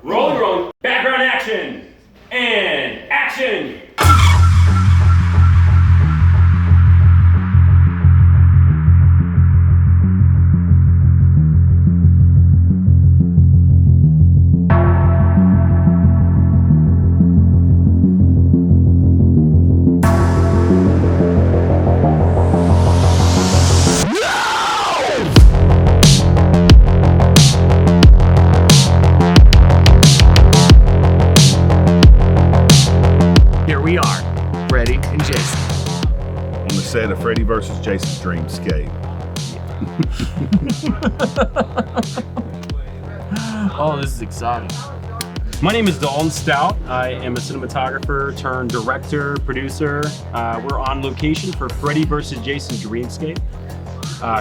Rolling, background action, and action! We are Freddy and Jason on the set of Freddy vs. Jason Dreamscape. Oh, this is exciting. My name is Dalton Stout. I am a cinematographer turned director, producer. We're on location for Freddy vs. Jason Dreamscape.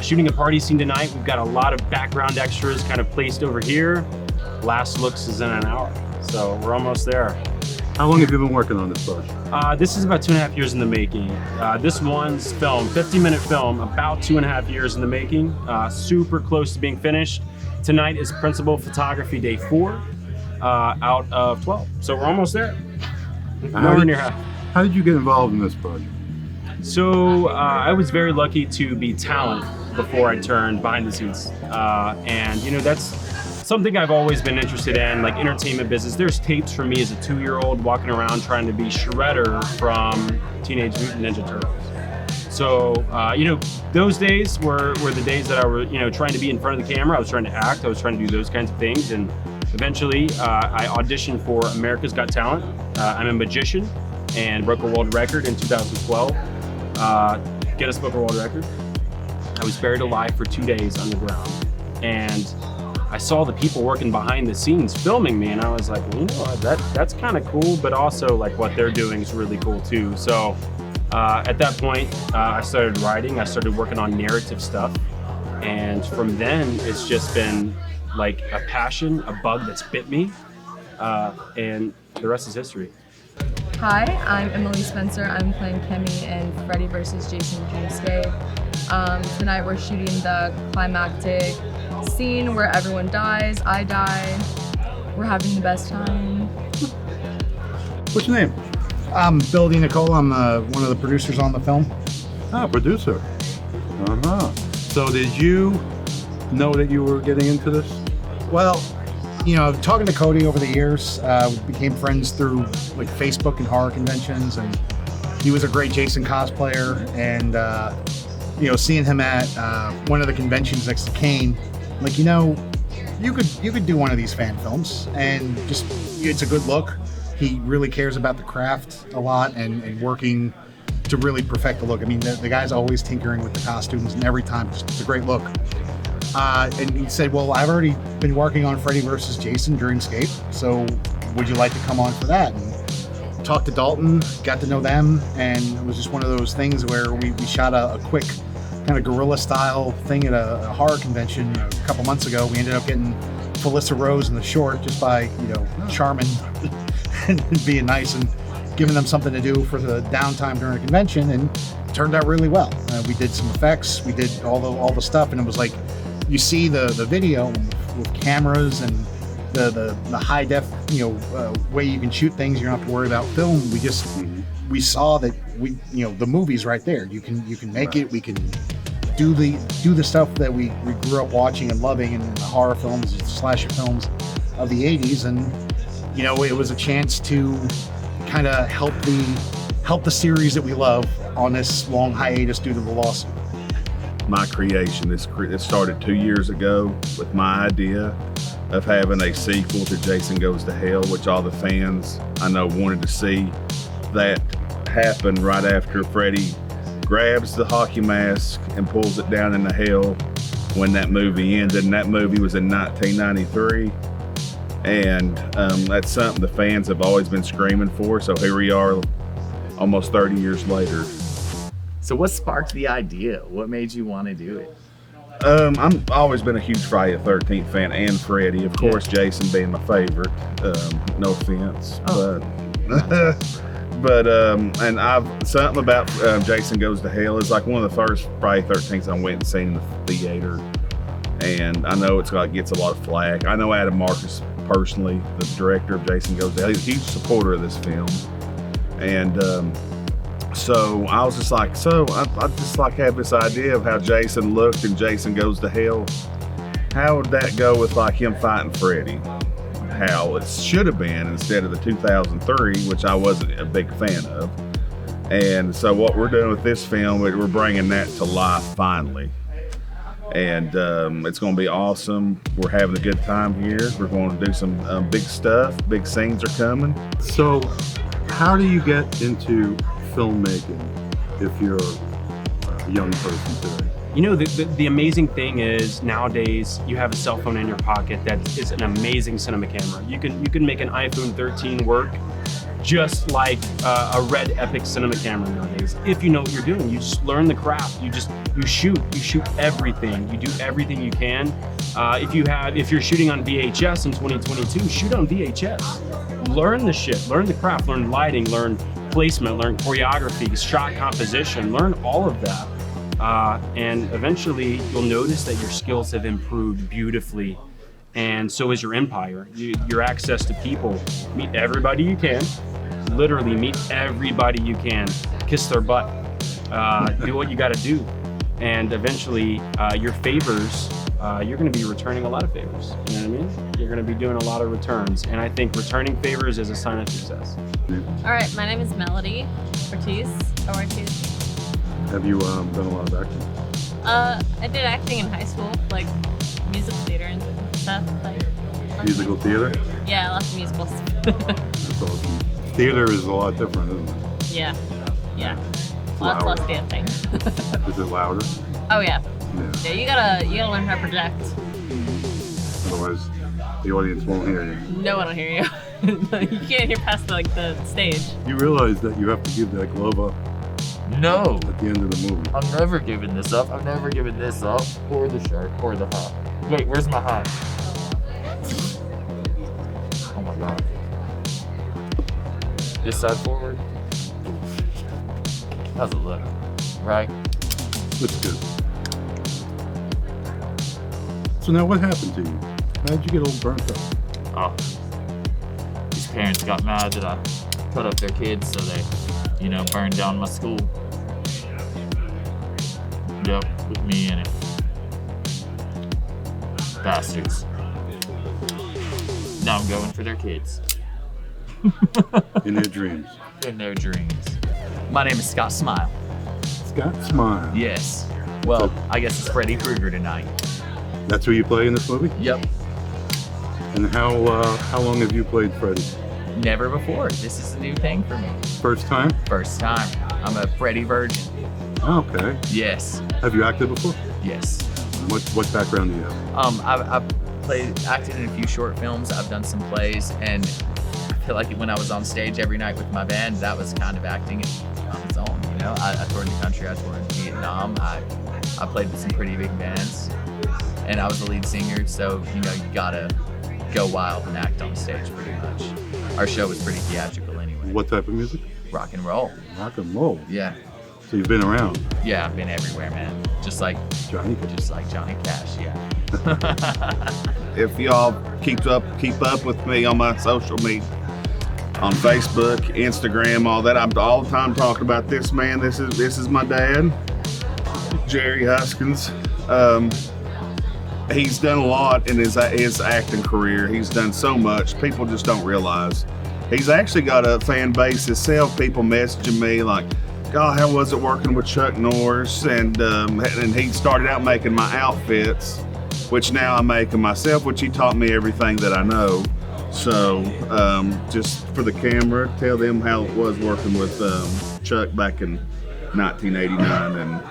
Shooting a party scene tonight. We've got a lot of background extras kind of placed over here. Last looks is in an hour, so we're almost there. How long have you been working on this project? This is about 2.5 years in the making. This one's film, 50-minute film, about 2.5 years in the making. Super close to being finished. Tonight is principal photography day 4 out of 12. So we're almost there. Nowhere near half. How did you get involved in this project? So I was very lucky to be talent before I turned behind the scenes. And you know, that's something I've always been interested in, like entertainment business. There's tapes from me as a 2-year-old walking around trying to be Shredder from Teenage Mutant Ninja Turtles. So, you know, those days were the days that I was, you know, trying to be in front of the camera. I was trying to act. I was trying to do those kinds of things. And eventually, I auditioned for America's Got Talent. I'm a magician and broke a world record in 2012. Guinness Book of World Record. I was buried alive for 2 days underground. And I saw the people working behind the scenes filming me, and I was like, well, you know, that's kind of cool, but also like what they're doing is really cool too. So at that point, I started writing, I started working on narrative stuff, and from then it's just been like a passion, a bug that's bit me, and the rest is history. Hi, I'm Emily Spencer. I'm playing Kemi in Freddy vs. Jason Dreamscape. Tonight we're shooting the climactic scene where everyone dies, I die, we're having the best time. What's your name? I'm Bill Nicole. I'm one of the producers on the film. Ah, producer. So did you know that you were getting into this? Well, you know, talking to Cody over the years, we became friends through like Facebook and horror conventions, and he was a great Jason cosplayer, and you know, seeing him at one of the conventions next to Kane, like, you know, you could do one of these fan films, and just, it's a good look. He really cares about the craft a lot and working to really perfect the look. I mean, the guy's always tinkering with the costumes, and every time it's a great look. And he said, well, I've already been working on Freddy vs. Jason Dreamscape, so would you like to come on for that? And talked to Dalton, got to know them, and it was just one of those things where we shot a quick kind of guerrilla style thing at a horror convention a couple months ago. We ended up getting Felissa Rose in the short just by, you know, charming and being nice and giving them something to do for the downtime during a convention, and it turned out really well. We did some effects, we did all the stuff, and it was like, you see the video with cameras and the high def, you know, way you can shoot things. You don't have to worry about film. We saw that you know, the movie's right there. You can make it. We can do the stuff that we grew up watching and loving in the horror films and slasher films of the 80s, and you know, it was a chance to kind of help the series that we love on this long hiatus due to the lawsuit. My creation, it started 2 years ago with my idea of having a sequel to Jason Goes to Hell, which all the fans I know wanted to see. That happened right after Freddy grabs the hockey mask and pulls it down into hell when that movie ended, and that movie was in 1993. And that's something the fans have always been screaming for, so here we are almost 30 years later. So what sparked the idea? What made you want to do it? I've always been a huge Friday the 13th fan, and Freddy, of course, Jason being my favorite. No offense, But and I've something about Jason Goes to Hell is like one of the first Friday 13th I went and seen in the theater, and I know gets a lot of flack. I know Adam Marcus personally, the director of Jason Goes to Hell. He's a huge supporter of this film, and so I was just like, I just like have this idea of how Jason looked in Jason Goes to Hell. How would that go with like him fighting Freddy? How it should have been instead of the 2003, which I wasn't a big fan of. And so what we're doing with this film, we're bringing that to life finally. And it's going to be awesome. We're having a good time here. We're going to do some big stuff. Big scenes are coming. So how do you get into filmmaking if you're a young person today? You know, the amazing thing is nowadays you have a cell phone in your pocket that is an amazing cinema camera. You can make an iPhone 13 work just like a Red Epic cinema camera nowadays. If you know what you're doing, you just learn the craft. You shoot everything. You do everything you can. If you're shooting on VHS in 2022, shoot on VHS. Learn the shit, learn the craft, learn lighting, learn placement, learn choreography, shot composition, learn all of that. And eventually you'll notice that your skills have improved beautifully, and so is your empire. Your access to people. Meet everybody you can, literally meet everybody you can, kiss their butt, do what you gotta do, and eventually your favors, you're gonna be returning a lot of favors, you know what I mean? You're gonna be doing a lot of returns, and I think returning favors is a sign of success. All right, my name is Melody Ortiz. Have you done a lot of acting? I did acting in high school, like musical theater and stuff. Musical theater? Yeah, lots of musicals. That's awesome. Theater is a lot different, isn't it? Yeah. Lots less dancing. Is it louder? Oh yeah. Yeah. Yeah, you gotta learn how to project. Otherwise, the audience won't hear you. No one will hear you. You can't hear past the stage. You realize that you have to give that glove up No, at the end of the movie. I'm never giving this up. I'm never giving this up. Or the shirt, or the hat. Wait, where's my hat? Oh my god. This side forward. How's it look? Right? Looks good. So now what happened to you? How did you get all burnt up? Oh. These parents got mad that I put up their kids, so they, burned down my school. Yep, with me in it. Bastards. Now I'm going for their kids. In their dreams. In their dreams. My name is Scott Smile. Scott Smile. Yes. Well, I guess it's Freddy Krueger tonight. That's who you play in this movie? Yep. And how long have you played Freddy? Never before. This is a new thing for me. First time? First time. I'm a Freddy virgin. Okay. Yes. Have you acted before? Yes. What background do you have? I've acted in a few short films. I've done some plays, and I feel like when I was on stage every night with my band, that was kind of acting on its own. I toured the country. I toured in Vietnam. I played with some pretty big bands, and I was the lead singer. So you gotta go wild and act on stage pretty much. Our show was pretty theatrical anyway. What type of music? Rock and roll. Rock and roll. Yeah. So you've been around. Yeah, I've been everywhere, man. Just like Johnny Cash, yeah. If y'all keep up with me on my social media, on Facebook, Instagram, all that, I'm all the time talking about this man. This is my dad, Jerry Huskins. He's done a lot in his acting career. He's done so much. People just don't realize. He's actually got a fan base himself. People messaging me like, "God, how was it working with Chuck Norris?" And he started out making my outfits, which now I make them myself, which he taught me everything that I know. So just for the camera, tell them how it was working with Chuck back in 1989 and.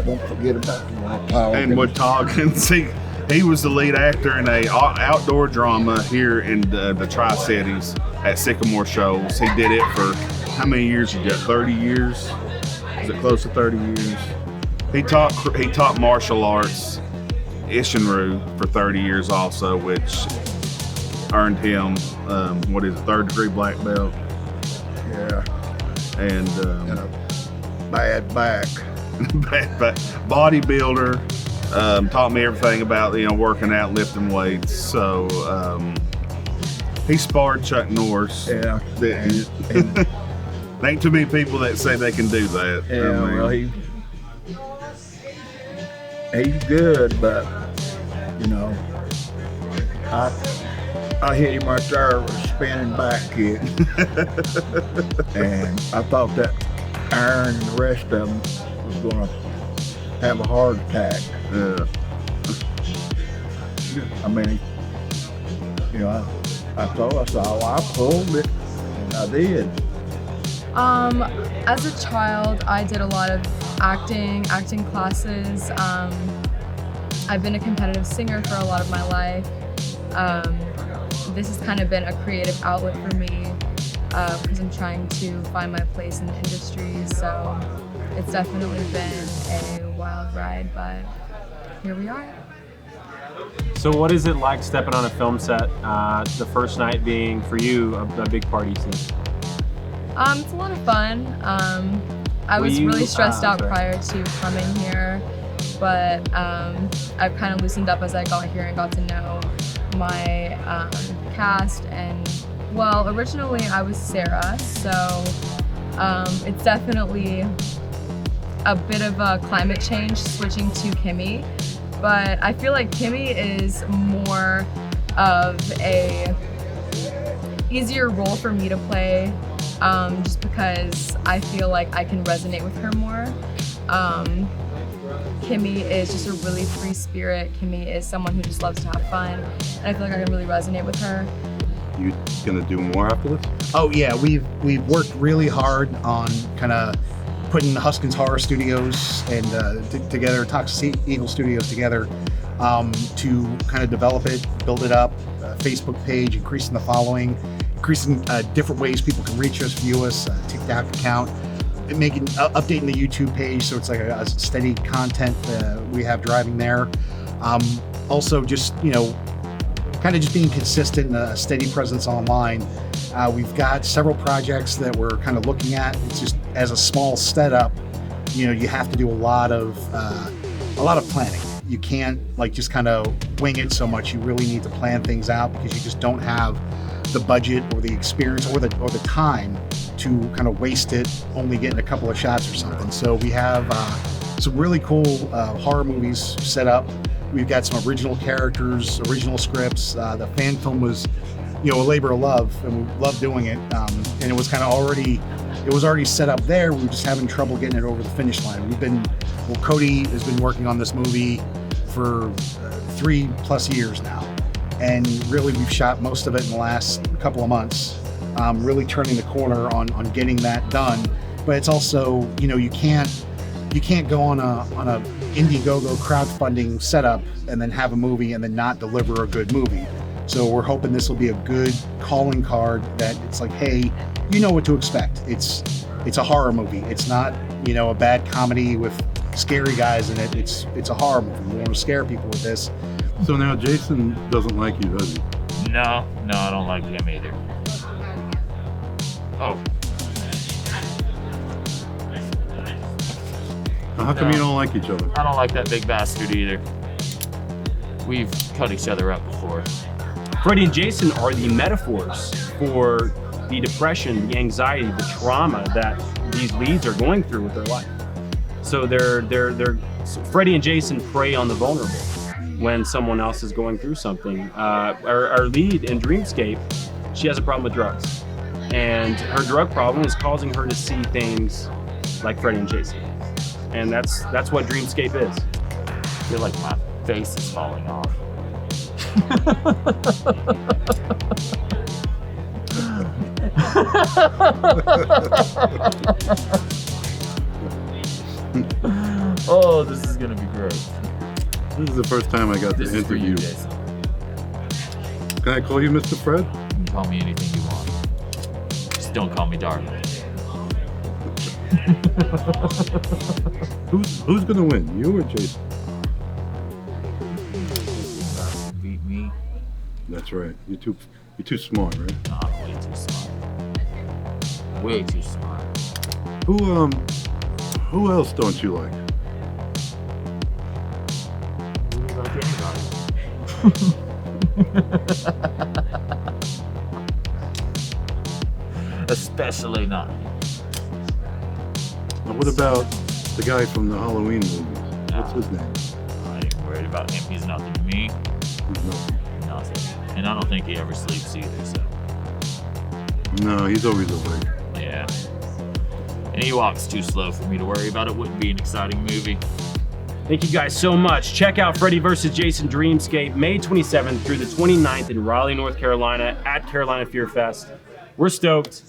Don't forget about Power. And with Toggins, he was the lead actor in a outdoor drama here in the Tri-Cities at Sycamore Shoals. He did it for how many years? You got 30 years? Is it close to 30 years? He taught martial arts, Ishinru, for 30 years also, which earned him third degree black belt. Yeah. and And a bad back. bodybuilder. Taught me everything about working out, lifting weights. So he sparred Chuck Norris. Yeah. There ain't too many people that say they can do that. Yeah, I mean, well, he's good, but I hit him right there with a spinning back kick, and I thought that Aaron and the rest of them was gonna have a heart attack. yeah. I mean, I thought I pulled it, and I did. As a child, I did a lot of acting classes. I've been a competitive singer for a lot of my life. This has kind of been a creative outlet for me because I'm trying to find my place in the industry. So it's definitely been a wild ride, but here we are. So what is it like stepping on a film set, the first night being, for you, a big party scene? It's a lot of fun. I was really stressed out prior to coming here, but I've kind of loosened up as I got here and got to know my cast. And well, originally I was Sarah, so it's definitely a bit of a climate change switching to Kimmy, but I feel like Kimmy is more of a easier role for me to play, just because I feel like I can resonate with her more. Kimmy is just a really free spirit. Kimmy is someone who just loves to have fun, and I feel like I can really resonate with her. You gonna do more after this? Oh yeah, we've worked really hard on kind of putting Huskins Horror Studios and together, Toxic Eagle Studios together, to kind of develop it, build it up, Facebook page, increasing the following, increasing different ways people can reach us, view us, TikTok account, and updating the YouTube page so it's like a steady content we have driving there. Also, just kind of just being consistent, a steady presence online. We've got several projects that we're kind of looking at. It's just as a small setup, you have to do a lot of planning. You can't just kind of wing it so much. You really need to plan things out because you just don't have the budget or the experience or the time to kind of waste it only getting a couple of shots or something. So we have some really cool horror movies set up. We've got some original characters, original scripts. The fan film was, a labor of love, and we loved doing it. And it was kind of already set up there. We were just having trouble getting it over the finish line. Cody has been working on this movie for 3+ years now. And really, we've shot most of it in the last couple of months, really turning the corner on getting that done. But it's also, you can't go on a Indiegogo crowdfunding setup and then have a movie and then not deliver a good movie. So we're hoping this will be a good calling card that it's like, hey, you know what to expect. It's a horror movie. It's not, a bad comedy with scary guys in it. It's a horror movie. We want to scare people with this. So now Jason doesn't like you, does he? No, I don't like him either. Oh. How come you don't like each other? I don't like that big bastard either. We've cut each other up before. Freddy and Jason are the metaphors for the depression, the anxiety, the trauma that these leads are going through with their life. So so Freddy and Jason prey on the vulnerable when someone else is going through something. Our lead in Dreamscape, she has a problem with drugs, and her drug problem is causing her to see things like Freddy and Jason, and that's what Dreamscape is. I feel like my face is falling off. Oh, this is gonna be great. This is the first time I got This to is for you, interview. Jason. Can I call you Mr. Fred? You can call me anything you want. Just don't call me darling. Who's gonna win, you or Jason? Beat me. That's right. You're too smart, right? No, I'm way too smart. Way too smart. Who else don't you like? Really like anybody. Especially not. Now, what about the guy from the Halloween movies? What's his name? I ain't worried about him. He's nothing to me. He's not- Nothing. And I don't think he ever sleeps either, so. No, he's always awake. Yeah. And he walks too slow for me to worry about. It wouldn't be an exciting movie. Thank you guys so much. Check out Freddy vs. Jason Dreamscape, May 27th through the 29th in Raleigh, North Carolina at Carolina Fear Fest. We're stoked.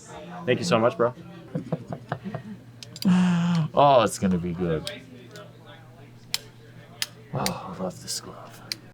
Thank you so much, bro. Oh, it's gonna be good. Oh, I love this glove.